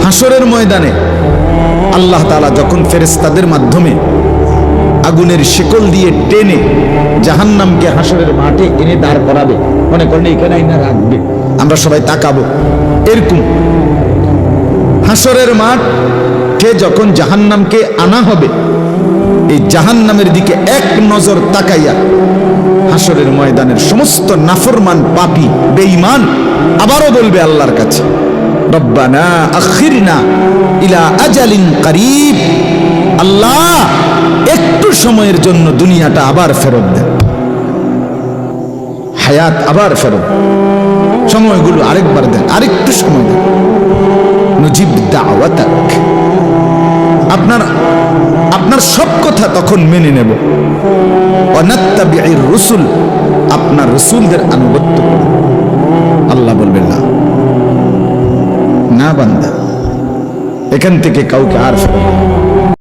হাসরের ময়দানে আল্লাহ তাআলা যখন ফেরেশতাদের মাধ্যমে আগুনের শিকল দিয়ে টেনে জাহান্নামকে হাসরের মাঠে এনে দাঁড় করাবে, মনে করেন এখানে আইনা রাখবে, আমরা সবাই তাকাবো, এরকম হাসরের মাঠে যখন জাহান্নামকে আনা হবে, এই জাহান্নামের দিকে এক নজর তাকাইয়া হাসরের ময়দানের সমস্ত নাফরমান পাপী বেঈমান আবারও বলবে আল্লাহর কাছে, রব্বানা আখিরনা ইলা আজালিন করিব, আল্লাহ একটু সময়ের জন্য দুনিয়াটা আবার ফেরত দেন, হায়াত আবার ফেরত, সময়গুলো আরেকবার দেন, আরেকটু সময় দেন, নুজিব দাওয়াতাক, আপনার সব কথা তখন মেনে নেব, ওয়ানাত্তাবিউর রুসুল, আপনার রাসূলদের আনুগত্য করব। আল্লাহ বলবেন না, না বান্দা, এখান থেকে কাউকে আর ফেরত